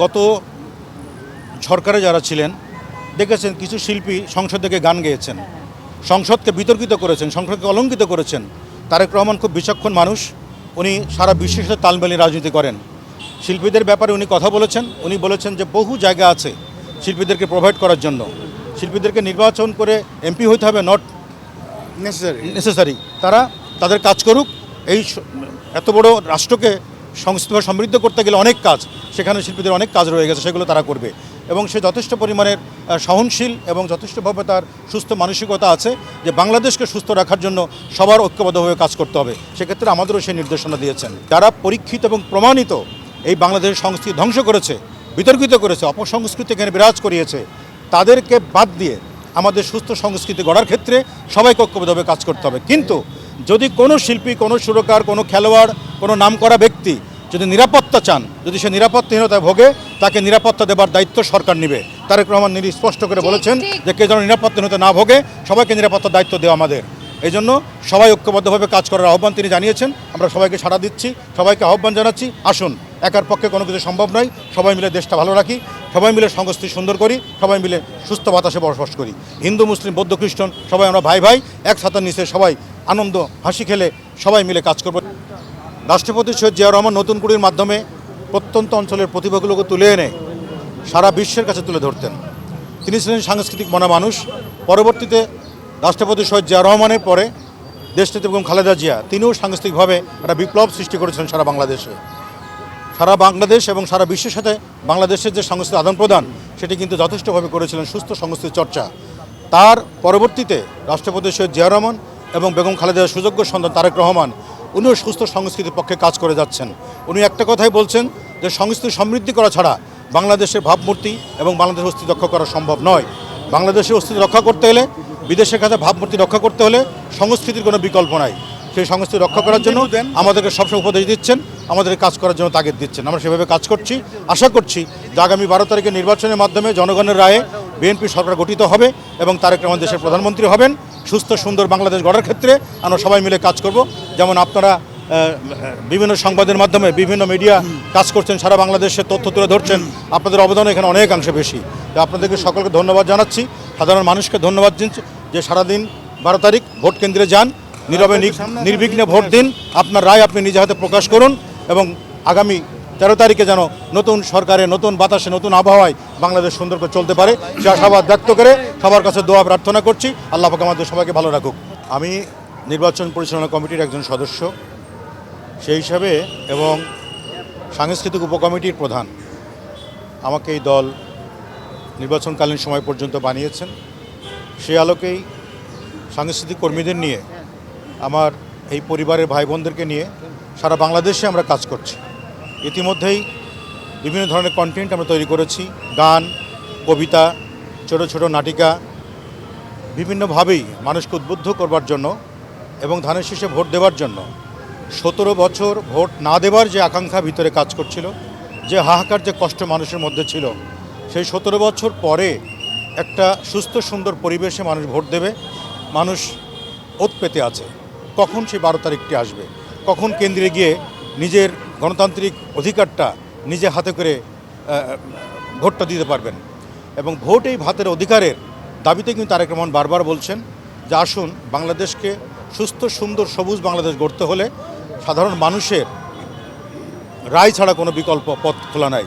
গত সরকারে যারা ছিলেন দেখেছেন কিছু শিল্পী সংসদ থেকে গান গেয়েছেন, সংসদকে বিতর্কিত করেছেন, সংসদকে অলঙ্কিত করেছেন। তারেক রহমান খুব বিচক্ষণ মানুষ, উনি সারা বিশ্বের সাথে তাল মিলিয়ে রাজনীতি করেন। শিল্পীদের ব্যাপারে উনি কথা বলেছেন, উনি বলেছেন যে বহু জায়গা আছে শিল্পীদেরকে প্রোভাইড করার জন্য। শিল্পীদেরকে নির্বাচন করে এমপি হইতে হবে নট নেসেসারি, তারা তাদের কাজ করুক। এই এত বড় রাষ্ট্রকে সংস্কৃতিভাবে সমৃদ্ধ করতে গেলে অনেক কাজ, সেখানে শিল্পীদের অনেক কাজ রয়ে গেছে, সেগুলো তারা করবে। এবং সে যথেষ্ট পরিমাণের সহনশীল এবং যথেষ্টভাবে তার সুস্থ মানসিকতা আছে যে বাংলাদেশকে সুস্থ রাখার জন্য সবার ঐক্যবদ্ধভাবে কাজ করতে হবে। সেক্ষেত্রে আমাদেরও সেই নির্দেশনা দিয়েছেন। যারা পরীক্ষিত এবং প্রমাণিত এই বাংলাদেশের সংস্কৃতি ধ্বংস করেছে, বিতর্কিত করেছে, অপসংস্কৃতি এখানে বিরাজ করিয়েছে, তাদেরকে বাদ দিয়ে আমাদের সুস্থ সংস্কৃতি গড়ার ক্ষেত্রে সবাইকে ঐক্যবদ্ধভাবে কাজ করতে হবে। কিন্তু যদি কোনো শিল্পী, কোনো সুরকার, কোনো খেলোয়াড়, কোনো নামকরা ব্যক্তি যদি নিরাপত্তা চান, যদি সে নিরাপত্তাহীনতায় ভোগে, তাকে নিরাপত্তা দেবার দায়িত্ব সরকার নেবে। তারেক রহমান স্পষ্ট করে বলেছেন যে কেউ যেন নিরাপত্তাহীনতা না ভোগে, সবাইকে নিরাপত্তার দায়িত্ব দেওয়া আমাদের। এই জন্য সবাই ঐক্যবদ্ধভাবে কাজ করার আহ্বান তিনি জানিয়েছেন। আমরা সবাইকে সাড়া দিচ্ছি, সবাইকে আহ্বান জানাচ্ছি, আসুন, একার পক্ষে কোনো কিছু সম্ভব নয়, সবাই মিলে দেশটা ভালো রাখি, সবাই মিলে সংস্কৃতি সুন্দর করি, সবাই মিলে সুস্থ বাতাসে বসবাস করি। হিন্দু, মুসলিম, বৌদ্ধ, খ্রিস্টান সবাই আমরা ভাই ভাই, এক ছাতার নিচে সবাই আনন্দ হাসি খেলে সবাই মিলে কাজ করব। রাষ্ট্রপতি সৈয়দ জিয়া রহমান নতুন কুড়ির মাধ্যমে প্রত্যন্ত অঞ্চলের প্রতিভাগুলোকে তুলে এনে সারা বিশ্বের কাছে তুলে ধরতেন। তিনি ছিলেন সাংস্কৃতিক মনা মানুষ। পরবর্তীতে রাষ্ট্রপতি সৈয়দ জিয়া রহমানের পরে দেশনেত্রী বেগম খালেদা জিয়া তিনিও সাংস্কৃতিকভাবে একটা বিপ্লব সৃষ্টি করেছিলেন সারা বাংলাদেশে। সারা বাংলাদেশ এবং সারা বিশ্বের সাথে বাংলাদেশের যে সংস্কৃতি আদান প্রদান, সেটি কিন্তু যথেষ্টভাবে করেছিলেন সুস্থ সংস্কৃতি চর্চা। তার পরবর্তীতে রাষ্ট্রপতি সৈয়দ জিয়া রহমান এবং বেগম খালেদার সুযোগ্য সন্তান তারেক রহমান, উনিও সুস্থ সংস্কৃতির পক্ষে কাজ করে যাচ্ছেন। উনি একটা কথাই বলছেন যে সংস্কৃতি সমৃদ্ধি করা ছাড়া বাংলাদেশের ভাবমূর্তি এবং বাংলাদেশের অস্তিত্ব রক্ষা করা সম্ভব নয়। বাংলাদেশের অস্তিত্ব রক্ষা করতে হলে, বিদেশের কাছে ভাবমূর্তি রক্ষা করতে হলে সংস্কৃতির কোনো বিকল্প নাই। সেই সংস্কৃতি রক্ষা করার জন্য আমাদেরকে সবসময় উপদেশ দিচ্ছেন, আমাদের কাজ করার জন্য তাগিদ দিচ্ছেন। আমরা সেভাবে কাজ করছি। আশা করছি যে আগামী 12 তারিখের নির্বাচনের মাধ্যমে জনগণের রায়ে বিএনপি সরকার গঠিত হবে এবং তারেক রহমান দেশের প্রধানমন্ত্রী হবেন। সুস্থ সুন্দর বাংলাদেশ গড়ার ক্ষেত্রে আমরা সবাই মিলে কাজ করব। যেমন আপনারা বিভিন্ন সংবাদের মাধ্যমে, বিভিন্ন মিডিয়া কাজ করছেন, সারা বাংলাদেশের তথ্য তুলে ধরছেন, আপনাদের অবদান এখানে অনেকাংশে বেশি। তো আপনাদেরকে সকলকে ধন্যবাদ জানাচ্ছি, সাধারণ মানুষকে ধন্যবাদ দিচ্ছি যে সারাদিন 12 তারিখ ভোট কেন্দ্রে যান, নীরবে নির্বিঘ্নে ভোট দিন, আপনার রায় আপনি নিজে হাতে প্রকাশ করুন এবং আগামী 13 তারিখে যেন নতুন সরকারে, নতুন বাতাসে, নতুন আবহাওয়ায় বাংলাদেশ সুন্দর করে চলতে পারে সে আশাবাদ ব্যক্ত করে সবার কাছে দোয়া প্রার্থনা করছি। আল্লাহ পাক আমাদের সবাইকে ভালো রাখুক। আমি নির্বাচন পরিচালনা কমিটির একজন সদস্য, সেই হিসাবে এবং সাংস্কৃতিক উপকমিটির প্রধান। আমাকে এই দল নির্বাচনকালীন সময় পর্যন্ত বানিয়েছেন। সেই আলোকেই সাংস্কৃতিক কর্মীদের নিয়ে, আমার এই পরিবারের ভাই বোনদেরকে নিয়ে সারা বাংলাদেশে আমরা কাজ করছি। ইতিমধ্যেই বিভিন্ন ধরনের কন্টেন্ট আমরা তৈরি করেছি, গান, কবিতা, ছোট ছোট নাটিকা, বিভিন্নভাবেই মানুষকে উদ্বুদ্ধ করবার জন্য এবং ধানের শীষে ভোট দেওয়ার জন্য। 17 বছর ভোট না দেওয়ার যে আকাঙ্ক্ষা ভিতরে কাজ করছিল, যে হাহাকার, যে কষ্ট মানুষের মধ্যে ছিল, সেই 17 বছর পরে একটা সুস্থ সুন্দর পরিবেশে মানুষ ভোট দেবে। মানুষ ওত পেতে আছে কখন সেই 12 তারিখটি আসবে, কখন কেন্দ্রে গিয়ে নিজের গণতান্ত্রিক অধিকারটা নিজে হাতে করে ভোটটা দিতে পারবেন। এবং ভোট এই ভাতের অধিকারের দাবিতে কিন্তু তারেক রহমান বারবার বলছেন যে আসুন, বাংলাদেশকে সুস্থ সুন্দর সবুজ বাংলাদেশ গড়তে হলে সাধারণ মানুষের রায় ছাড়া কোনো বিকল্প পথ খোলা নাই।